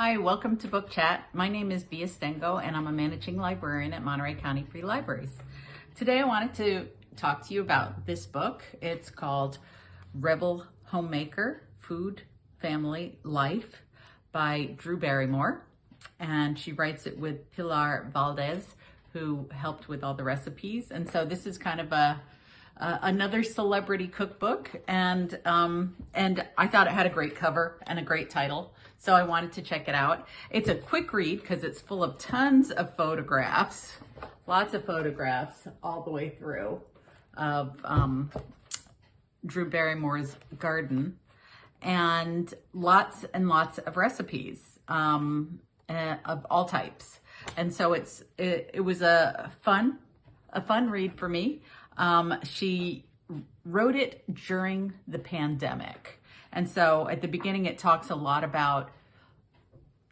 Hi, welcome to Book Chat. My name is Bia Stengo and I'm a managing librarian at Monterey County Free Libraries. Today I wanted to talk to you about this book. It's called Rebel Homemaker, Food, Family, Life by Drew Barrymore. And she writes it with Pilar Valdes, who helped with all the recipes. And so this is kind of another celebrity cookbook, and I thought it had a great cover and a great title, so I wanted to check it out. It's a quick read because it's full of tons of photographs, lots of photographs all the way through of Drew Barrymore's garden, and lots of recipes of all types. And so it was a fun read for me. She wrote it during the pandemic. And so at the beginning, it talks a lot about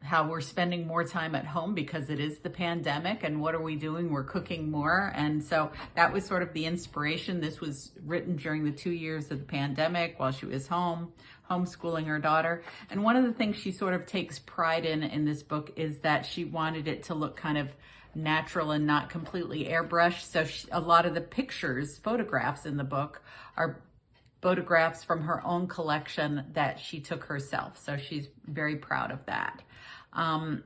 how we're spending more time at home because it is the pandemic, and what are we doing? We're cooking more. And so that was sort of the inspiration. This was written during the 2 years of the pandemic while she was home, homeschooling her daughter. And one of the things she sort of takes pride in this book is that she wanted it to look kind of natural and not completely airbrushed. So a lot of the photographs in the book are photographs from her own collection that she took herself. So she's very proud of that. And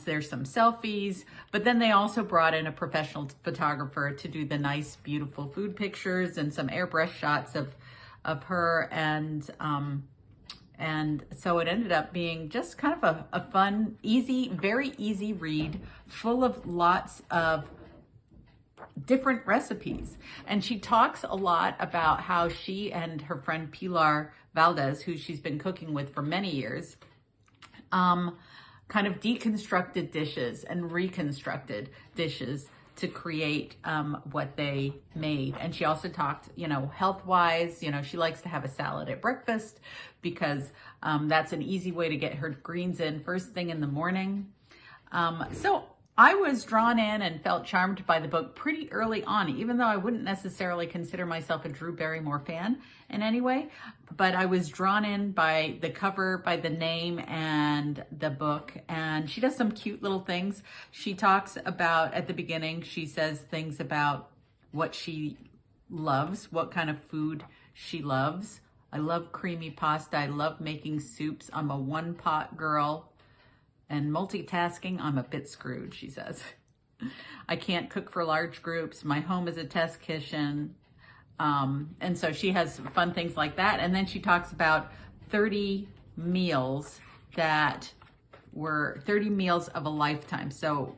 there's some selfies, but then they also brought in a professional photographer to do the nice, beautiful food pictures and some airbrush shots of her. And so it ended up being just kind of a fun, very easy read, full of lots of different recipes. And she talks a lot about how she and her friend Pilar Valdes, who she's been cooking with for many years, kind of deconstructed dishes and reconstructed dishes to create what they made. And she also talked, health-wise, she likes to have a salad at breakfast because that's an easy way to get her greens in first thing in the morning. So I was drawn in and felt charmed by the book pretty early on, even though I wouldn't necessarily consider myself a Drew Barrymore fan in any way, but I was drawn in by the cover, by the name and the book. And she does some cute little things. She talks about, at the beginning, she says things about what she loves, what kind of food she loves. I love creamy pasta. I love making soups. I'm a one-pot girl. And multitasking, I'm a bit screwed, she says. I can't cook for large groups. My home is a test kitchen. And so she has fun things like that. And then she talks about 30 meals that were 30 meals of a lifetime. So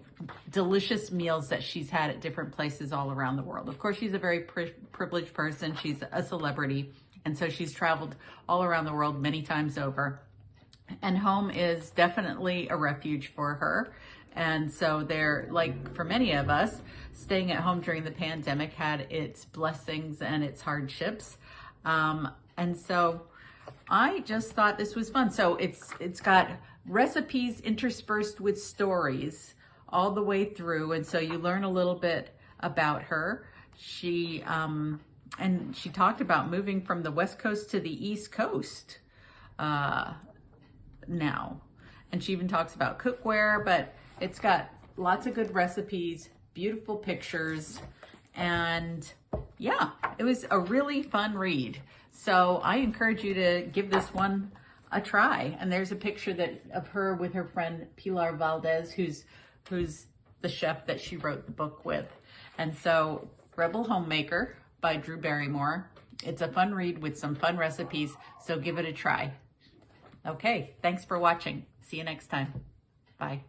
delicious meals that she's had at different places all around the world. Of course, she's a very privileged person. She's a celebrity. And so she's traveled all around the world many times over. And home is definitely a refuge for her. And so they're, like for many of us, staying at home during the pandemic had its blessings and its hardships. And so I just thought this was fun. So it's got recipes interspersed with stories all the way through. And so you learn a little bit about her. She talked about moving from the West Coast to the East Coast now. And she even talks about cookware, but it's got lots of good recipes, beautiful pictures, and yeah, it was a really fun read. So I encourage you to give this one a try. And there's a picture of her with her friend Pilar Valdes, who's the chef that she wrote the book with. And so Rebel Homemaker by Drew Barrymore. It's a fun read with some fun recipes, so give it a try. Okay, thanks for watching. See you next time. Bye.